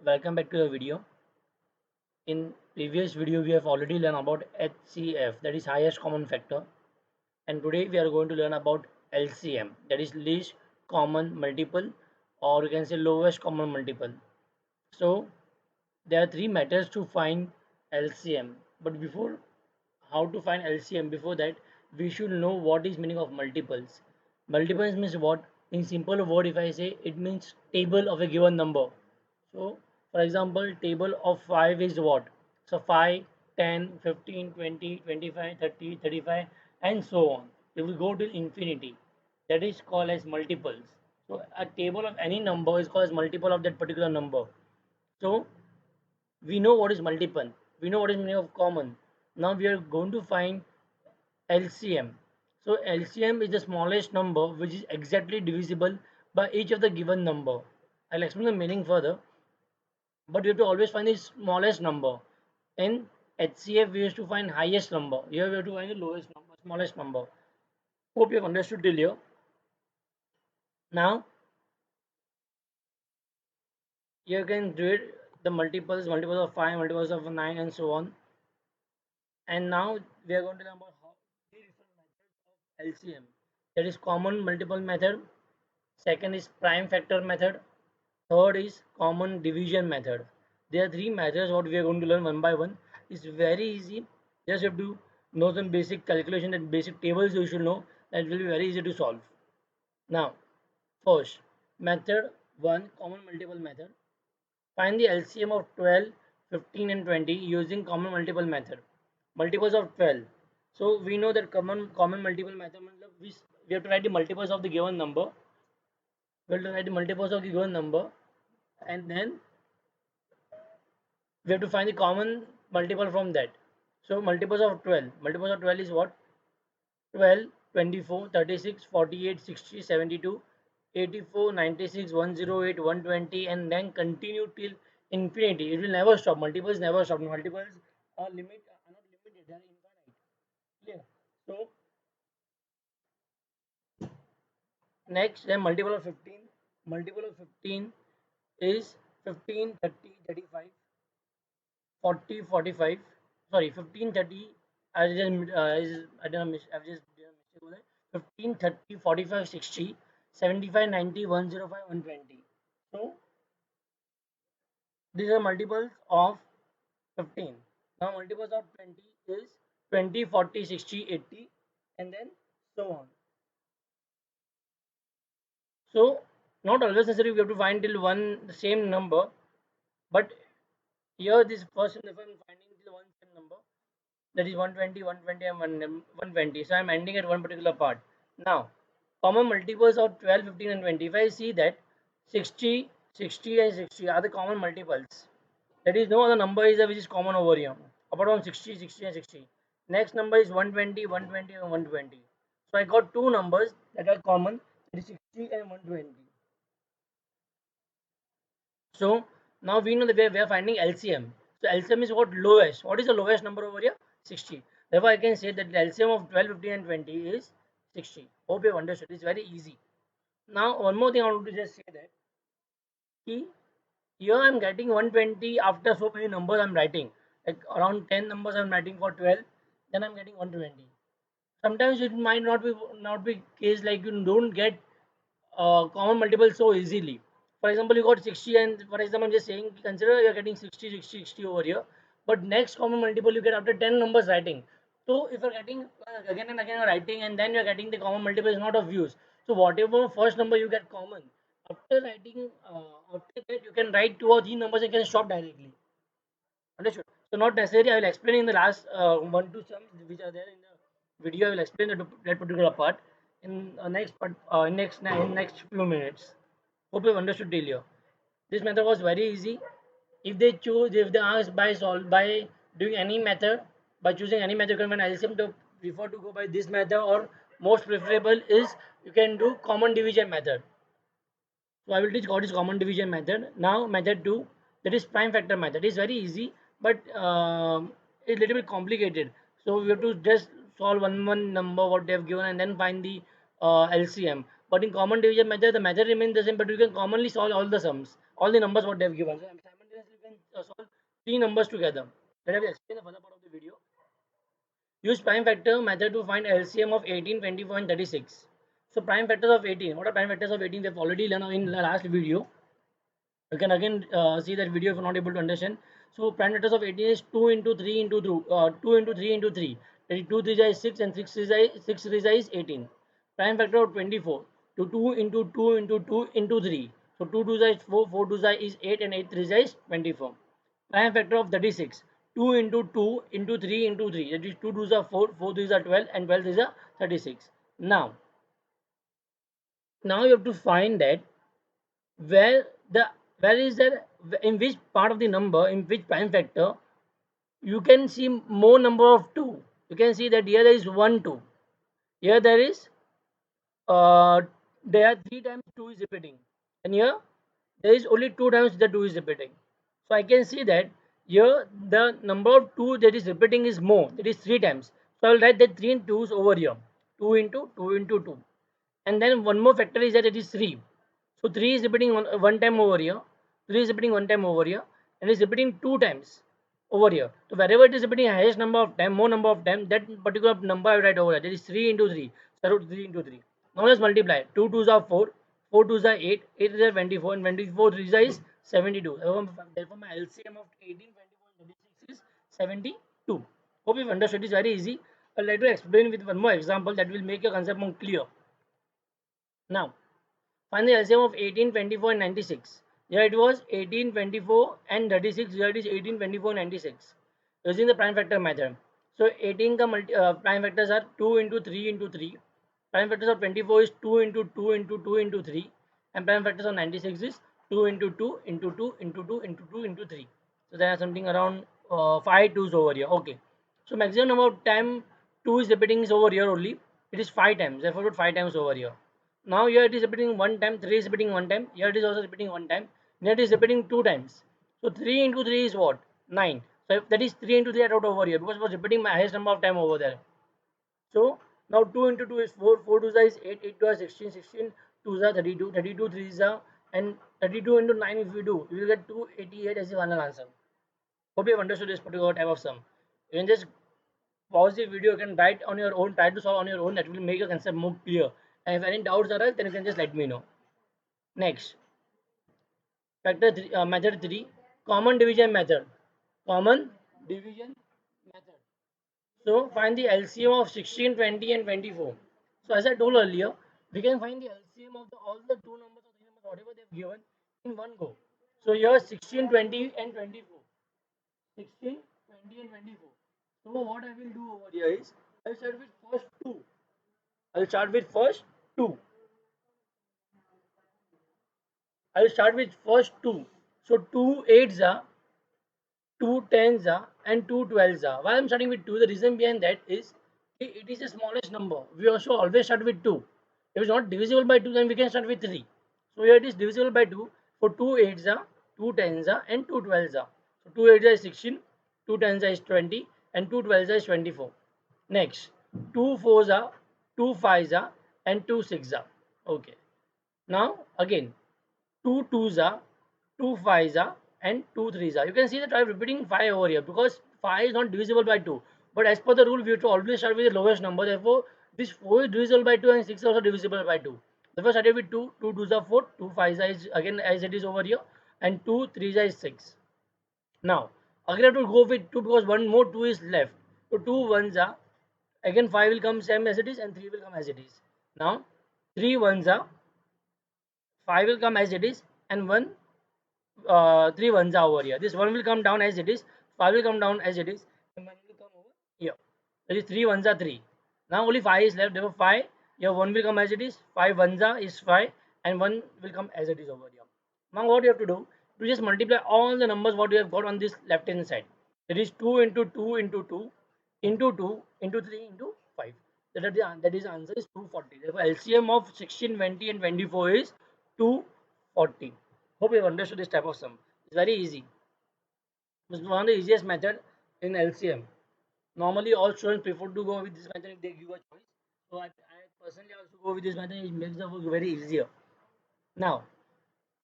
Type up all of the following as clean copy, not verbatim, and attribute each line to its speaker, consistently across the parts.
Speaker 1: Welcome back to the video. In previous video we have already learned about HCF, that is highest common factor, and today we are going to learn about LCM, that is least common multiple, or you can say lowest common multiple. So there are three methods to find LCM, but before how to find LCM, before that we should know what is meaning of multiples. Multiples means what? In simple word, if I say, it means table of a given number. So for example, table of 5 is what? So 5, 10, 15, 20, 25, 30, 35, and so on. It will go to infinity. That is called as multiples. So a table of any number is called as multiple of that particular number. So we know what is multiple, we know what is meaning of common. Now we are going to find LCM. So LCM is the smallest number which is exactly divisible by each of the given number. I'll explain the meaning further, but you have to always find the smallest number. In HCF we used to find highest number, here we have to find the lowest number, smallest number. Hope you have understood till here. Now you can do it, the multiples of 5, multiples of 9, and so on. And now we are going to learn about how three different methods of LCM. That is common multiple method. Second is prime factor method. Third is common division method. There are three methods what we are going to learn one by one. It's very easy. Just have to know some basic calculation and basic tables you should know. That will be very easy to solve. Now, first method 1, common multiple method. Find the LCM of 12, 15, and 20 using common multiple method. Multiples of 12. So we know that common multiple method means we have to write the multiples of the given number. We have to write the multiples of the given number, and then we have to find the common multiple from that. So multiples of 12. Multiples of 12 is what? 12, 24, 36, 48, 60, 72, 84, 96, 108, 120, and then continue till infinity. It will never stop. Multiples never stop. Multiples are not limited, they are infinite. Clear? So next, then multiple of 15. Multiple of 15 is 15, 30, 35, 40, 45. Sorry, 15, 30. I don't know, I've just did a mistake over there. 15, 30, 45, 60, 75, 90, 105, 120. So these are multiples of 15. Now multiples of 20 is 20, 40, 60, 80, and then so on. So not always necessary we have to find till one the same number, but here this first if I'm finding till one same number, that is 120, 120, and 120. So I'm ending at one particular part. Now common multiples of 12, 15, and 20. If I see that 60, 60, and 60 are the common multiples, that is no other number is there which is common over here apart from 60, 60, and 60. Next number is 120, 120, and 120. So I got two numbers that are common, that is 60 and 120. So now we know that we are finding LCM. So LCM is what? Lowest. What is the lowest number over here? 60. Therefore I can say that the LCM of 12, 15, and 20 is 60. Hope you have understood. It's very easy. Now one more thing I want to just say that here I'm getting 120 after so many numbers I'm writing. Like around 10 numbers I'm writing for 12, then I'm getting 120. Sometimes it might not be case like you don't get common multiples so easily. For example, you got 60, and for example, I'm just saying, consider you're getting 60, 60, 60 over here, but next common multiple you get after 10 numbers writing. So if you're getting again and again you're writing, and then you're getting the common multiple is not of use. So whatever first number you get common, after writing, after that you can write two or three numbers and can stop directly. Understood? So not necessarily I will explain in the last one two sums which are there in the video. I will explain that particular part in next part, in next few minutes. Hope you have understood till here. This method was very easy. If they ask by solve by doing any method, by choosing any method, you can find LCM to prefer to go by this method, or most preferable is you can do common division method. So I will teach what is common division method. Now method 2, that is prime factor method. It is very easy, but it's little bit complicated. So we have to just solve one number what they have given and then find the LCM. But in common division method, the method remains the same, but you can commonly solve all the sums, all the numbers what they have given. So simultaneously can solve three numbers together. Let me explain the further part of the video. Use prime factor method to find LCM of 18, 24 and 36. So prime factors of 18. What are prime factors of 18? We have already learned in the last video. You can again see that video if you're not able to understand. So prime factors of 18 is 2 into 3 into 2, 2 into 3 into 3. That is 2 3 is 6 and 6 3 is 18. Prime factor of 24 to 2 into 2 into 2 into 3. So 2 2 is 4, 4 2 is 8 and 8 3 is 24. Prime factor of 36, 2 into 2 into 3 into 3. That is 2 2 is 4, 4 3 is 12 and 12 is 36. Now you have to find that where the where is there, in which part of the number, in which prime factor you can see more number of 2. You can see that here there is 1 2, here there is uh there are 3 times 2 is repeating, and here there is only 2 times the 2 is repeating. So I can see that here the number of 2 that is repeating is more, that is 3 times. So I will write that 3 2's over here, 2 into 2 into 2. And then one more factor is that it is 3. So 3 is repeating one time over here, 3 is repeating one time over here, and it is repeating 2 times over here. So wherever it is repeating highest number of time, more number of time, that particular number I write over here, that is 3 into 3. So I wrote 3 into 3. Now let's multiply. 2 2s are 4, 4 2s are 8, 8 is 24, and 24 3 is 72. Therefore my LCM of 18, 24 and 36 is 72. Hope you've understood. It is very easy. I'll try to explain with one more example that will make your concept more clear. Now, find the LCM of 18, 24 and 96. Here it was 18, 24 and 36. Here it is 18, 24 and 96. Using the prime factor method. So 18 ka prime factors are 2 into 3 into 3. Prime factors of 24 is 2 into 2 into 2 into 3. And prime factors of 96 is 2 into 2 into 2 into 2 into 2 into 3. So there are something around 5 2's over here. Okay. So maximum number of time 2 is repeating is over here only. It is 5 times. Therefore, put 5 times over here. Now here it is repeating one time, 3 is repeating one time, here it is also repeating one time, here it is repeating two times. So 3 into 3 is what? 9. So if that is 3 into 3 I wrote over here because it was repeating my highest number of time over there. So now 2 into 2 is 4, 4 2 is 8, 8 2 is 16, 16 2 is 32, 32 3 is and 32 into 9 if you do, you will get 288 as the final answer. Hope you have understood this particular type of sum. You can just pause the video, you can write on your own, try to solve on your own, that will make your concept more clear. And if any doubts arise, then you can just let me know. Next, method 3, common division method. Common division method. So find the LCM of 16, 20 and 24. So as I told earlier, we can find the LCM of all the two numbers or three numbers, whatever they have given in one go. So here 16, 20 and 24. 16, 20 and 24. So what I will do over here is, I'll start with first two. I'll start with first two. I'll start with first two. So two eights are, two tens are, and two twelves are. Why I'm starting with two? The reason behind that is it is the smallest number. We also always start with two. If it's not divisible by two, then we can start with three. So here it is divisible by two. For two eights are, two tens are, and two twelves are. So two eights are 16, two tens are 20, and two twelves are 24. Next, two fours are, two fives are, and two sixes are. Okay. Now again, two twos are, two fives are, and two threes are. You can see that I'm repeating 5 over here because 5 is not divisible by 2. But as per the rule, we have to always start with the lowest number. Therefore, this 4 is divisible by 2 and 6 is also divisible by 2. Therefore, started with 2, 2 twos are 4, 2 fives are again as it is over here, and 2 threes are 6. Now, again I have to go with 2 because one more 2 is left. So 2 ones are, again 5 will come same as it is and 3 will come as it is. Now, 3 ones are, 5 will come as it is, and 1 3 ones are over here. This 1 will come down as it is, 5 will come down as it is, and 1 will come over here. That is 3 ones are 3. Now only 5 is left. Therefore 5, here 1 will come as it is, 5 ones are is 5, and 1 will come as it is over here. Now what you have to do, to just multiply all the numbers what you have got on this left hand side. That is 2 into 2 into 2 into 2 into 3 into 5. That is answer is 240. Therefore LCM of 16, 20 and 24 is 240. Hope you have understood this type of sum. It's very easy. It's one of the easiest method in LCM. Normally all students prefer to go with this method if they give a choice. So I personally also go with this method. It makes the work very easier. Now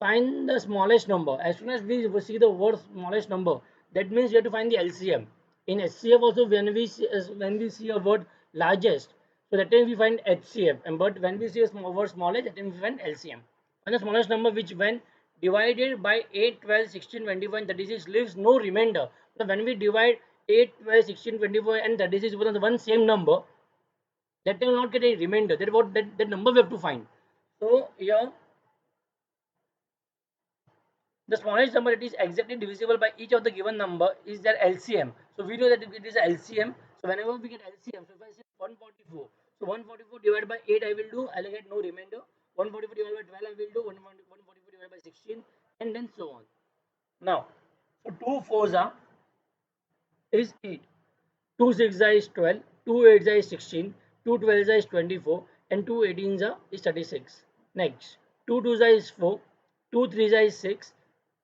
Speaker 1: Find the smallest number. As soon as we see the word smallest number, that means we have to find the LCM. In HCF also, when we see a word largest, so that time we find HCF. And but when we see a small word smallest, that time we find LCM. And the smallest number which when divided by 8, 12, 16, 21, 36 leaves no remainder. So when we divide 8, 12, 16, 24 and 36 with the one same number, that time will not get a remainder. That what that number we have to find. So here the smallest number that is exactly divisible by each of the given number is their LCM. So we know that it is LCM. So whenever we get LCM, so if I say 144, so 144 divided by 8 I will do, I will get no remainder. 144 divided by 12 I will do, 144 divided by 16 and then so on. Now, so 2 fours are is 8, 2 6 is 12, 2 8 is 16, 2 12 is 24 and 2 18 is 36. Next, 2 2 is 4, 2 3 is 6,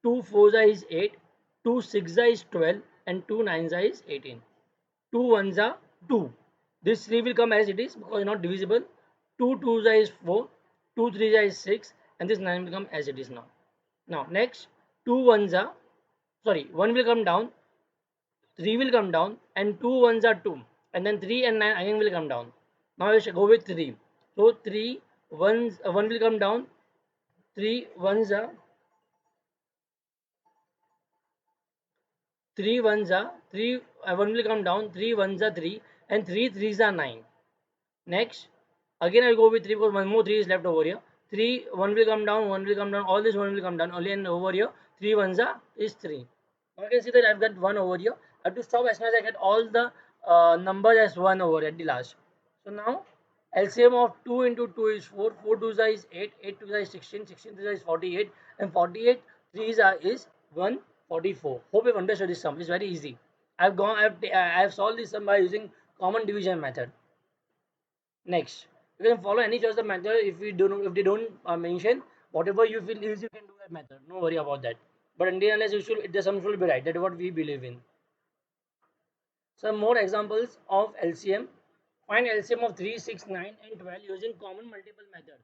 Speaker 1: 2 4 is 8, 2 6 is 12 and 2 9 is 18. 2 1s are 2. This 3 will come as it is because not divisible. 2 2s is 4, 2 3 is 6 and this 9 will come as it is now. Now next 2 1s are, sorry, 1 will come down, 3 will come down and 2 ones are 2 and then 3 and 9 again will come down. Now I shall go with 3. So 3 ones 1 will come down, 3 ones are 3 ones are 3 1 will come down, 3 ones are 3 and 3 threes are 9. Next again I go with 3 because one more 3 is left over here. 3 1 will come down, 1 will come down, all this 1 will come down only, and over here 3 ones are is 3. Now you can see that I've got 1 over here. I have to stop as soon as I get all the numbers as 1 over at the last. So now LCM of 2 into 2 is 4, 4 2 is 8, 8 2 is 16, 16 3 is 48 and 48 3 is 144. Hope you've understood this sum. It's very easy. I've solved this sum by using common division method. Next, you can follow any choice of method. If they don't mention whatever you feel easy, you can do that method. No worry about that. But until unless you should, the sum should be right. That is what we believe in. Some more examples of LCM. Find LCM of 3, 6, 9 and 12 using common multiple method.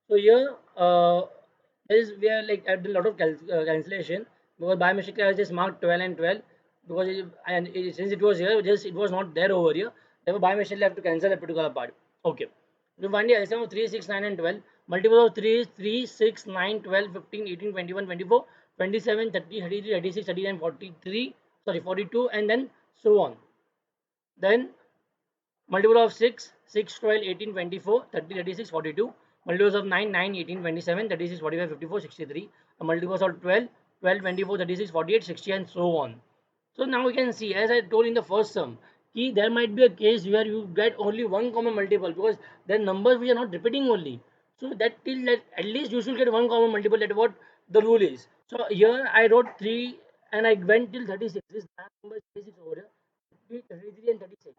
Speaker 1: So here we are like at a lot of cancellation because by mistake I just marked 12 and 12 because since it was here, just it was not there over here. Therefore by mistake I have to cancel that particular part. Okay. To find the LCM of 3, 6, 9 and 12. Multiple of 3 is 3, 6, 9, 12, 15, 18, 21, 24, 27, 30, 33, 36, 39, 43, sorry 42 and then so on. Then multiple of 6, 6, 12, 18, 24, 30, 36, 42. Multiples of 9, 9, 18, 27, 36, 45, 54, 63. Multiples of 12, 12, 24, 36, 48, 60 and so on. So now we can see, as I told in the first sum, there might be a case where you get only one common multiple because there are numbers which are not repeating only. So that till that at least you should get one common multiple. That is what the rule is. So here I wrote 3 and I went till 36. This number is 36 over here. 33 and 36.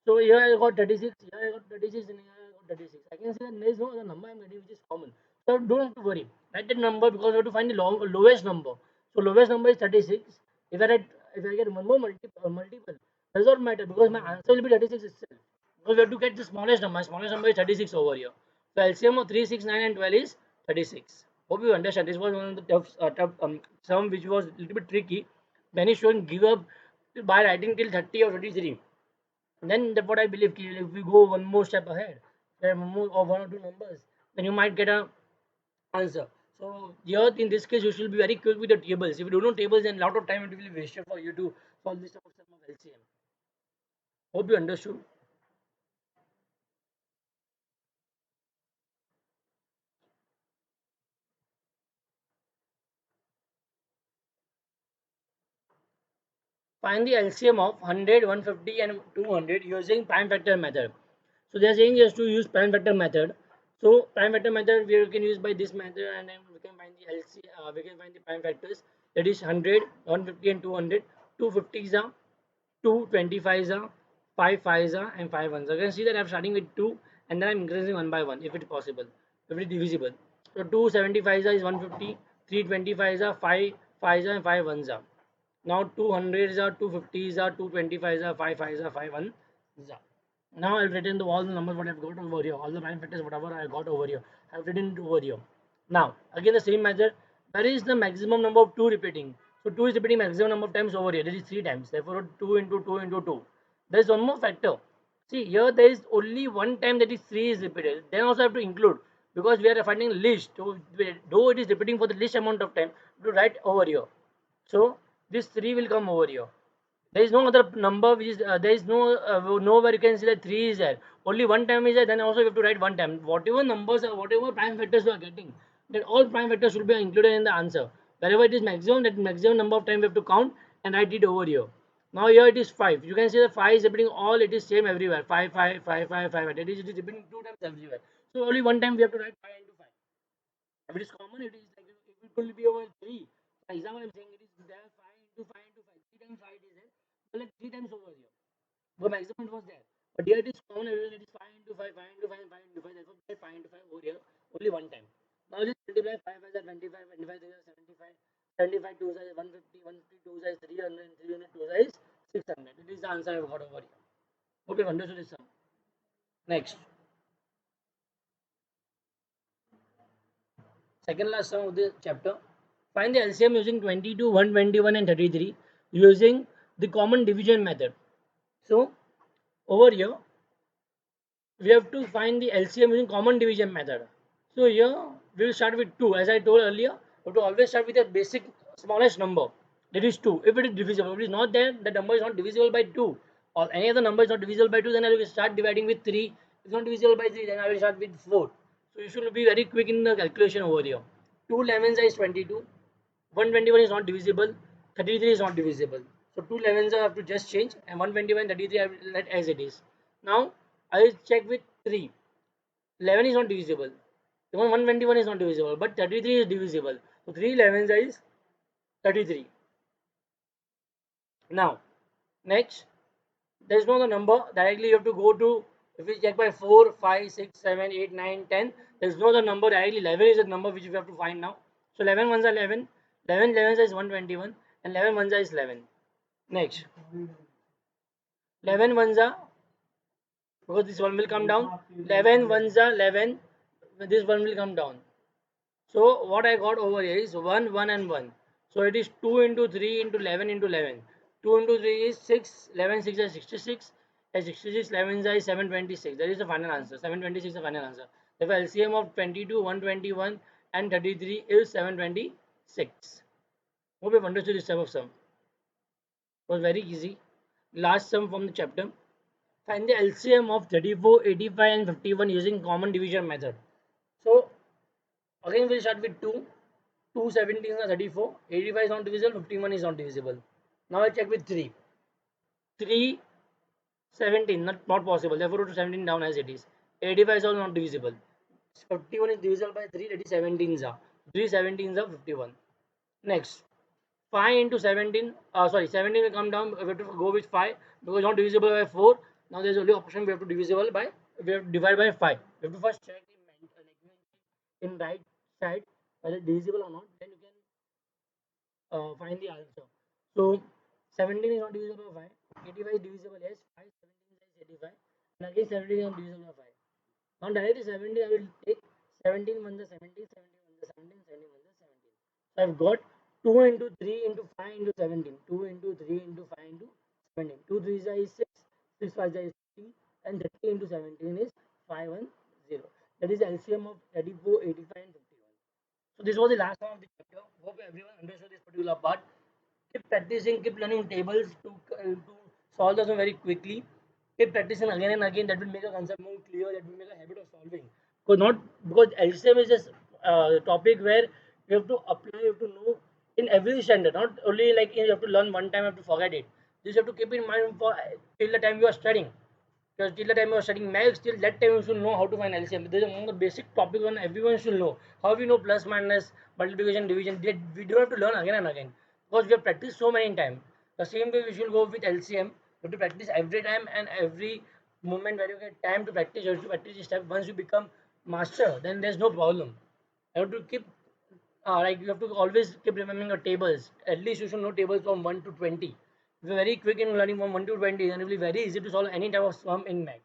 Speaker 1: So here I got 36, here I got 36, and here I got 36. I can see that there is no other number I'm getting which is common. So don't have to worry. Write that number because I have to find the lowest number. So lowest number is 36. If I get one more multiple, does not matter because my answer will be 36 itself. Because we have to get the smallest number. My smallest number is 36 over here. So LCM of 3, 6, 9 and 12 is 36. Hope you understand. This was one of the tough sum which was a little bit tricky. Many students give up by writing till 30 or 33. Then that what I believe, if we go one more step ahead, there are more or one or two numbers, then you might get a answer. So here in this case, you should be very quick with the tables. If you don't know tables, then a lot of time it will be wasted for you to solve this type of sum of LCM. Hope you understood. Find the LCM of 100, 150 and 200 using prime factor method. So they are saying just to use prime factor method. So prime factor method we can use by this method and then we can find the we can find the prime factors, that is 100, 150 and 200. 250 is a 225 is a 5 5 is a and 5 ones. So you can see that I'm starting with 2 and then I'm increasing one by one if it is possible, if it is divisible. So 275 is 150, 325 is a 5 5 is a and 5 ones are. Now 200 are, 250 are, 225 are, 5 5 are, 5 1 are. Now I've written all the numbers what I've got over here, all the prime factors whatever I got over here, I've written it over here. Now, again the same method. Where is the maximum number of 2 repeating? So 2 is repeating maximum number of times over here. That is 3 times. Therefore, 2 into 2 into 2. There is one more factor. See, here there is only one time that is 3 is repeated. Then also have to include, because we are finding list. So, though it is repeating for the least amount of time, to write over here. So this 3 will come over here. There is no other number which is there is nowhere you can see that 3 is there. Only one time is there. Then also you have to write one time. Whatever numbers or whatever prime factors you are getting, that all prime factors should be included in the answer. Wherever it is maximum, that maximum number of time we have to count and write it over here. Now here it is 5. You can see the 5 is repeating all. It is same everywhere. 5, 5, 5, 5, 5. It is repeating 2 times everywhere. So only one time we have to write 5 into 5. If it is common, it is like it will be over 3. For example, I'm saying it is there 5 into 5 into 5. 3 times 5 is there. So like 3 times over here. The maximum it was there. But here it is common, it is 5 into 5, 5 into 5, 5 into 5. Therefore, we 5 into 5 over here only one time. Now just multiply 5 as 25, 25 is 75, 75 2 is 150, 150 2 is 300, 300 2 is 600. It is the answer I've got over here. Hope you've understood this sum. Next, second last sum of the chapter. Find the LCM using 22, 121 and 33 using the common division method. So over here we have to find the LCM using common division method. So here we will start with 2. As I told earlier, we have to always start with the basic smallest number. That is 2. If it is divisible, if it is not there, the number is not divisible by 2. Or any other number is not divisible by 2, then I will start dividing with 3. If it is not divisible by 3, then I will start with 4. So you should be very quick in the calculation over here. 2 11s is 22. 121 is not divisible. 33 is not divisible. So 2 11s I have to just change, and 121 33 I will let as it is. Now I will check with 3. 11 is not divisible. Even 121 is not divisible, but 33 is divisible. So 3 11s is 33. Now, next, there is no other number. Directly you have to go to, if we check by 4, 5, 6, 7, 8, 9, 10, there is no other number. Directly 11 is the number which we have to find now. So 11 ones are 11, 11 11 is 121, and 11 ones are is 11. Next, 11 ones are, because this one will come down, 11 ones are 11, this one will come down. So what I got over here is 1, 1 and 1. So it is 2 into 3 into 11 into 11. 2 into 3 is 6, 11, 6 is 66, and 66, 11 is 726. That is the final answer. 726 is the final answer. Therefore, LCM of 22, 121 and 33 is 726. Hope you have understood this type of sum. It was very easy. Last sum from the chapter. Find the LCM of 34, 85 and 51 using common division method. So again we'll start with 2. 2 17 is 34. 85 is not divisible. 51 is not divisible. Now I check with 3. 3 17 not possible. Therefore to 17 down as it is. 85 is also not divisible. 51 is divisible by 3. That is 17s are. 3 17s are 51. Next, 5 into 17. Sorry, 17 will come down. We have to go with 5 because not divisible by 4. Now there is only option we have to divisible by. We have to divide by 5. We have to first check in right side whether divisible or not. Then you can find the answer. So 17 is not divisible by 5. 85 is divisible, yes. 5 17 is 85. And again 17 is not divisible by 5. Now directly 17 I will take 17 1 the 17, 17 1 the 17, 17 1 the 17. So I've got 2 into 3 into 5 into 17. 2 into 3 into 5 into 17. 2 3 is 6, 6 5 is 30, and 30 into 17 is 510. That is the LCM of 34, 85 and 51. So this was the last one of the chapter. Hope everyone understood this particular part. Keep practicing, keep learning tables to solve this one very quickly. Keep practicing again and again. That will make a concept more clear. That will make a habit of solving. Because LCM is just topic where you have to apply, you have to know in every standard. Not only like you have to learn one time, you have to forget it. This you have to keep in mind for till the time you are studying. Because till the time you are studying maths, till that time you should know how to find LCM. This is one of the basic topics one everyone should know. How we know plus minus, multiplication, division. We don't have to learn again and again. Because we have practiced so many times. The same way we should go with LCM. You have to practice every time and every moment where you get time to practice. You have to practice this step. Once you become master, then there's no problem. You have to keep like you have to always keep remembering your tables. At least you should know tables from 1 to 20. If you're very quick in learning from 1 to 20, then it will be very easy to solve any type of sum in math.